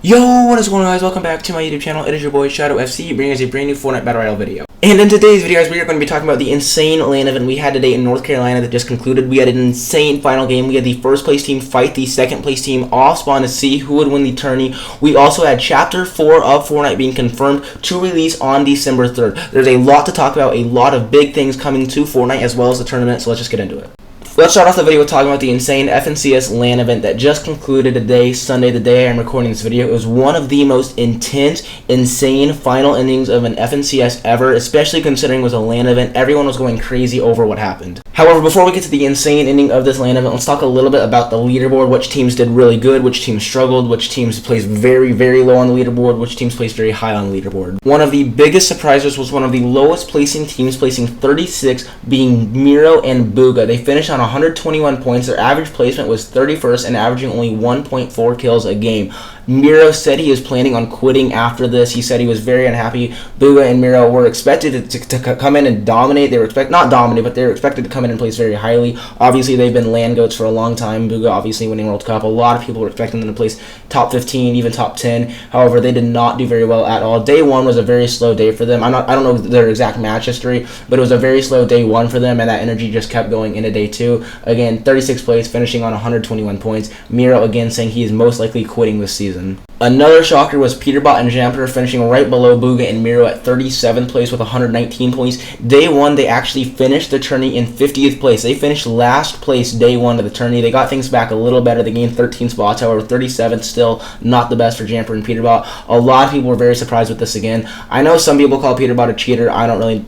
Yo, what is going on, guys? Welcome back to my YouTube channel. It is your boy Shadow FC, bringing us a brand new Fortnite Battle Royale video. And in today's video, guys, we are going to be talking about the insane LAN event we had today in North Carolina that just concluded. We had an insane final game. We had the first place team fight the second place team off spawn to see who would win the tourney. We also had Chapter 4 of Fortnite being confirmed to release on December 3rd. There's a lot to talk about, a lot of big things coming to Fortnite as well as the tournament, so let's just get into it. Let's start off the video with talking about the insane FNCS LAN event that just concluded today, Sunday, the day I am recording this video. It was one of the most intense, insane final innings of an FNCS ever, especially considering it was a LAN event. Everyone was going crazy over what happened. However, before we get to the insane ending of this LAN event, let's talk a little bit about the leaderboard, which teams did really good, which teams struggled, which teams placed very, very low on the leaderboard, which teams placed very high on the leaderboard. One of the biggest surprises was one of the lowest placing teams, placing 36, being Miro and Booga. They finished on 121 points. Their average placement was 31st and averaging only 1.4 kills a game. Miro said he is planning on quitting after this. He said he was very unhappy. Booga and Miro were expected to come in and dominate. They were not dominate, but they were expected to come in and place very highly. Obviously, they've been LAN goats for a long time. Booga obviously winning World Cup. A lot of people were expecting them to place top 15, even top 10. However, they did not do very well at all. Day one was a very slow day for them. I don't know their exact match history, but it was a very slow day one for them, and that energy just kept going into day two. Again, 36th place, finishing on 121 points. Miro again saying he is most likely quitting this season. Another shocker was Peterbot and Jumper finishing right below Booga and Miro at 37th place with 119 points. Day one, they actually finished the tourney in 50th place. They finished last place day one of the tourney. They got things back a little better. They gained 13 spots. However, 37th still not the best for Jumper and Peterbot. A lot of people were very surprised with this again. I know some people call Peterbot a cheater. I don't really,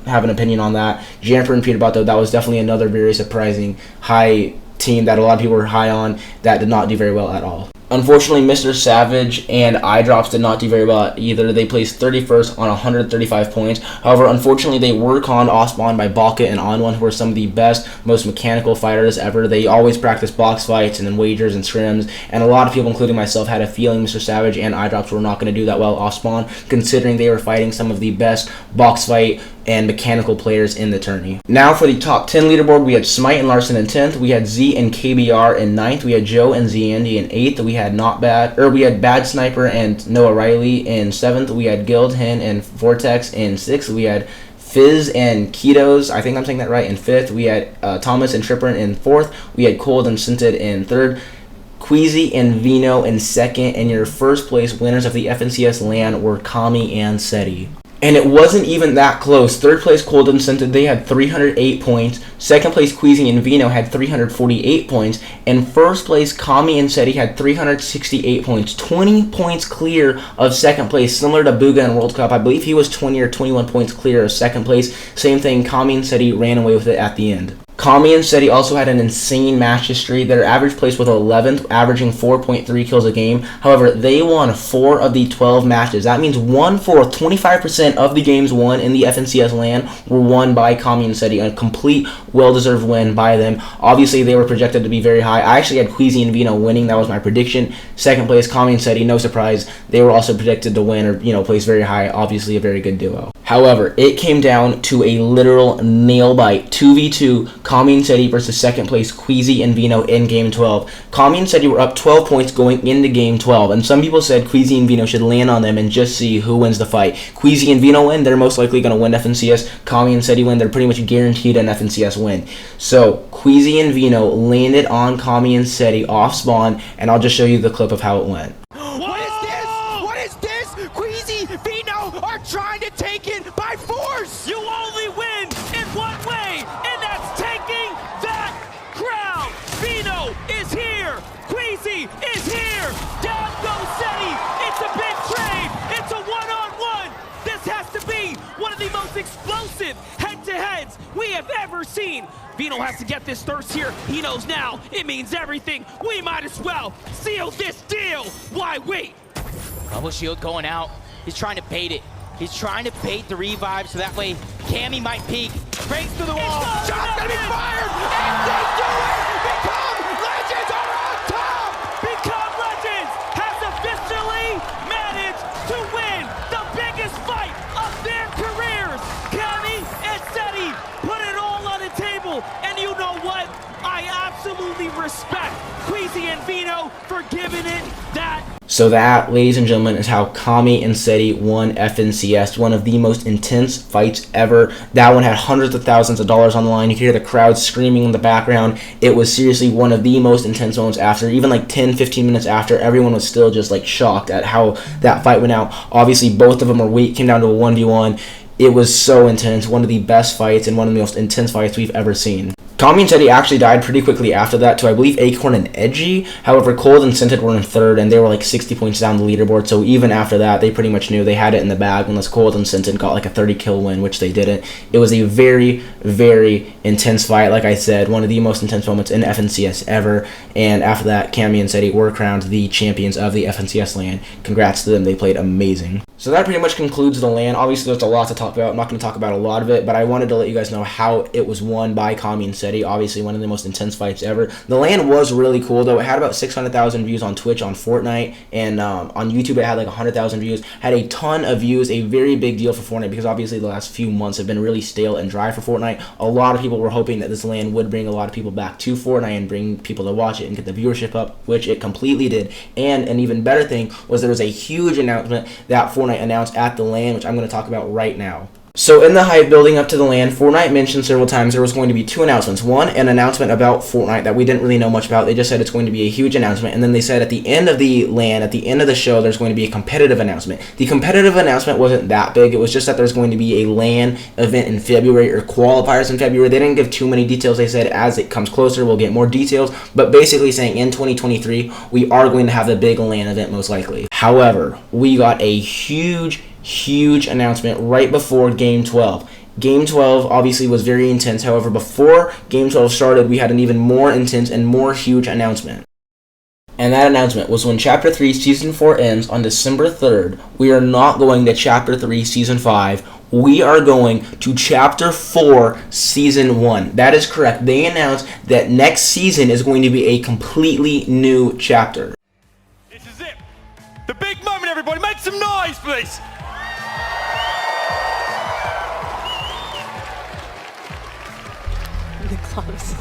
have an opinion on that. Jumper and Peterbot, though, that was definitely another very surprising high team that a lot of people were high on that did not do very well at all. Unfortunately, Mr. Savage and iDrops did not do very well either. They placed 31st on 135 points. However, unfortunately, they were conned off spawn by Balka and On1, who are some of the best, most mechanical fighters ever. They always practice box fights and then wagers and scrims, and a lot of people, including myself, had a feeling Mr. Savage and iDrops were not going to do that well off spawn, considering they were fighting some of the best box fight and mechanical players in the tourney. Now for the top 10 leaderboard, we had Smite and Larson in 10th, we had Z and KBR in 9th, we had Joe and Zandy in 8th, we had Bad Sniper and Noah Riley in 7th, we had Guild Hen and Vortex in 6th, we had Fizz and Ketos, I think I'm saying that right, in 5th, we had Thomas and Tripper in 4th, we had Cold and Scented in 3rd, Queasy and Vino in 2nd, and your first place winners of the FNCS LAN were Kami and Seti. And it wasn't even that close. Third place, Cold and Scented, they had 308 points. Second place, Queasy and Vino had 348 points. And first place, Kami and Seti had 368 points. 20 points clear of second place, similar to Booga in World Cup. I believe he was 20 or 21 points clear of second place. Same thing, Kami and Seti ran away with it at the end. Kami and Seti also had an insane match history. Their average place was 11th, averaging 4.3 kills a game. However, they won 4 of the 12 matches. That means 1/4, 25% of the games won in the FNCS LAN were won by Kami and Seti. A complete, well-deserved win by them. Obviously, they were projected to be very high. I actually had Queasy and Vino winning. That was my prediction. Second place, Kami and Seti, no surprise. They were also predicted to win or, place very high. Obviously, a very good duo. However, it came down to a literal nail-bite 2v2, Kami and Seti versus second place Queasy and Vino in Game 12. Kami and Seti were up 12 points going into Game 12, and some people said Queasy and Vino should land on them and just see who wins the fight. Queasy and Vino win, they're most likely going to win FNCS. Kami and Seti win, they're pretty much guaranteed an FNCS win. So, Queasy and Vino landed on Kami and Seti off spawn, and I'll just show you the clip of how it went. What is this? What is this? Queasy, Vino are trying to take it by force! You only win in one way, and that's taking that crown! Vino is here! Queasy is here! Down goes Seti! It's a big trade! It's a one-on-one! This has to be one of the most explosive head-to-heads we have ever seen! Vino has to get this thirst here. He knows now it means everything. We might as well seal this deal! Why wait? Bubble shield going out. He's trying to bait it. He's trying to bait the revive so that way Cammy might peek. Breaks through the wall. Shot's gonna be fired! And they do it! Become Legends are on top! Become Legends has officially managed to win the biggest fight of their careers. Cammy and Seti put it all on the table, and you know what? I absolutely respect Queasy Queasy and Vino for giving it that. So that, ladies and gentlemen, is how Kami and Seti won FNCS, one of the most intense fights ever. That one had hundreds of thousands of dollars on the line. You could hear the crowd screaming in the background. It was seriously one of the most intense moments after. Even like 10, 15 minutes after, everyone was still just like shocked at how that fight went out. Obviously, both of them came down to a 1v1. It was so intense, one of the best fights and one of the most intense fights we've ever seen. Kami and Teddy actually died pretty quickly after that to, I believe, Acorn and Edgy. However, Cold and Scented were in third, and they were like 60 points down the leaderboard. So even after that, they pretty much knew they had it in the bag unless Cold and Scented got like a 30-kill win, which they didn't. It was a very, very intense fight. Like I said, one of the most intense moments in FNCS ever. And after that, Kami and Seti were crowned the champions of the FNCS LAN. Congrats to them. They played amazing. So that pretty much concludes the LAN. Obviously, there's a lot to talk about. I'm not going to talk about a lot of it, but I wanted to let you guys know how it was won by Kami and Seti. Obviously, one of the most intense fights ever. The LAN was really cool, though. It had about 600,000 views on Twitch on Fortnite, and on YouTube, it had like 100,000 views. Had a ton of views, a very big deal for Fortnite, because obviously the last few months have been really stale and dry for Fortnite. A lot of people were hoping that this LAN would bring a lot of people back to Fortnite and bring people to watch it and get the viewership up, which it completely did. And an even better thing was there was a huge announcement that Fortnite announced at the LAN, which I'm going to talk about right now. So in the hype building up to the LAN, Fortnite mentioned several times there was going to be two announcements. One, an announcement about Fortnite that we didn't really know much about. They just said it's going to be a huge announcement. And then they said at the end of the LAN, at the end of the show, there's going to be a competitive announcement. The competitive announcement wasn't that big. It was just that there's going to be a LAN event in February, or qualifiers in February. They didn't give too many details. They said as it comes closer, we'll get more details. But basically saying in 2023, we are going to have the big LAN event most likely. However, we got a huge announcement right before Game 12. Game 12 obviously was very intense. However, before Game 12 started, we had an even more intense and more huge announcement. And that announcement was when Chapter 3 Season 4 ends on December 3rd, we are not going to Chapter 3 Season 5. We are going to Chapter 4 Season 1. That is correct. They announced that next season is going to be a completely new chapter. This is it. The big moment, everybody. Make some noise, please. The clubs.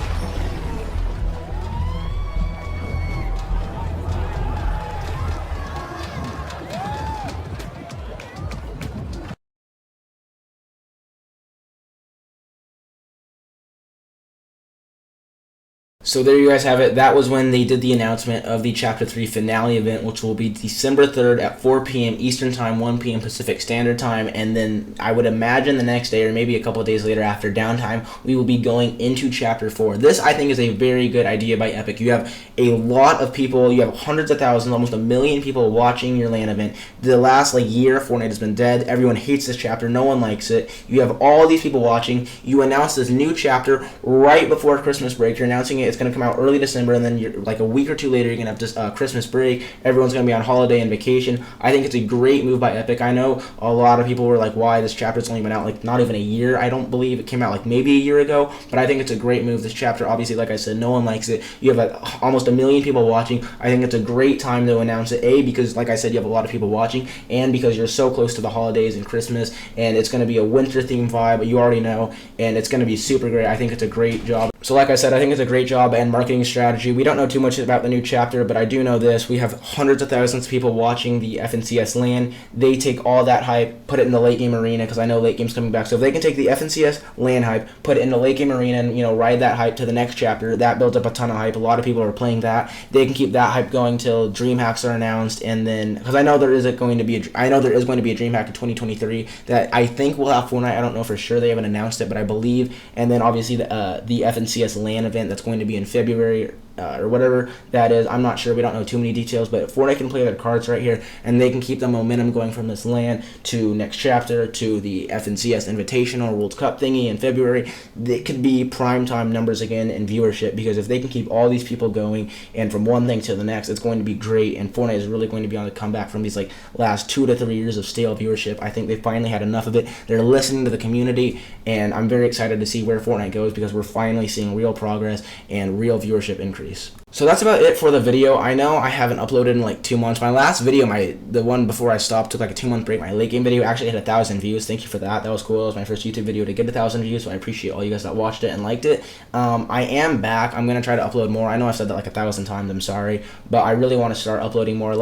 So there you guys have it. That was when they did the announcement of the Chapter 3 finale event, which will be December 3rd at 4 p.m. Eastern Time, 1 p.m. Pacific Standard Time. And then I would imagine the next day or maybe a couple of days later after downtime, we will be going into Chapter 4. This, I think, is a very good idea by Epic. You have a lot of people. You have hundreds of thousands, almost 1 million people watching your LAN event. The last year, Fortnite has been dead. Everyone hates this chapter. No one likes it. You have all these people watching. You announce this new chapter right before Christmas break. You're announcing it. It's going to come out early December, and then you're like a week or two later, you're going to have this Christmas break. Everyone's going to be on holiday and vacation. I think it's a great move by Epic. I know a lot of people were like, why? This chapter's only been out not even a year. I don't believe it came out maybe a year ago, but I think it's a great move. This chapter, obviously, like I said, no one likes it. You have almost 1 million people watching. I think it's a great time to announce it, A, because like I said, you have a lot of people watching, and because you're so close to the holidays and Christmas, and it's going to be a winter theme vibe, you already know, and it's going to be super great. I think it's a great job. So like I said, I think it's a great job and marketing strategy. We don't know too much about the new chapter, but I do know this. We have hundreds of thousands of people watching the FNCS LAN. They take all that hype, put it in the late game arena, because I know late game's coming back. So if they can take the FNCS LAN hype, put it in the late game arena, and ride that hype to the next chapter, that builds up a ton of hype. A lot of people are playing that. They can keep that hype going till dream hacks are announced, and then because I know there is going to be a dream hack in 2023 that I think will have Fortnite. I don't know for sure. They haven't announced it, but I believe. And then obviously the FNCS LAN event that's going to be in February. Or whatever that is. I'm not sure. We don't know too many details, but Fortnite can play their cards right here, and they can keep the momentum going from this LAN to next chapter to the FNCS Invitational World Cup thingy in February. It could be primetime numbers again and viewership, because if they can keep all these people going and from one thing to the next, it's going to be great, and Fortnite is really going to be on the comeback from these last 2 to 3 years of stale viewership. I think they finally had enough of it. They're listening to the community, and I'm very excited to see where Fortnite goes, because we're finally seeing real progress and real viewership increase. series. So that's about it for the video. I know I haven't uploaded in like 2 months. My last video, the one before I stopped, took like a 2-month break. My late game video actually hit 1,000 views. Thank you for that. That was cool. It was my first YouTube video to get 1,000 views, so I appreciate all you guys that watched it and liked it. I am back. I'm going to try to upload more. I know I've said that like 1,000 times. I'm sorry. But I really want to start uploading more.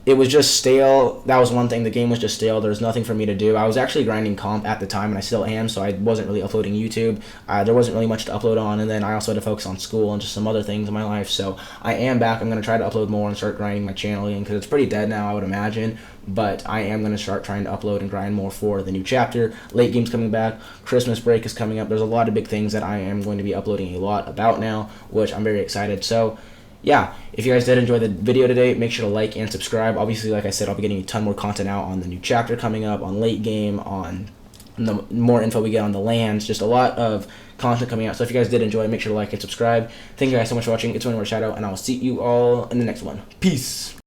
It was just stale. That was one thing. The game was just stale. There was nothing for me to do. I was actually grinding comp at the time, and I still am, so I wasn't really uploading YouTube. There wasn't really much to upload on, and then I also had to focus on school and just some other things in my life. So I am back. I'm going to try to upload more and start grinding my channel again, because it's pretty dead now, I would imagine. But I am going to start trying to upload and grind more for the new chapter. Late game's coming back. Christmas break is coming up. There's a lot of big things that I am going to be uploading a lot about now, which I'm very excited. So yeah, if you guys did enjoy the video today, make sure to like and subscribe. Obviously, like I said, I'll be getting a ton more content out on the new chapter coming up, on late game, on the more info we get on the lands, just a lot of content coming out. So if you guys did enjoy, make sure to like and subscribe. Thank you guys so much for watching. It's One More Shadow, and I will see you all in the next one. Peace.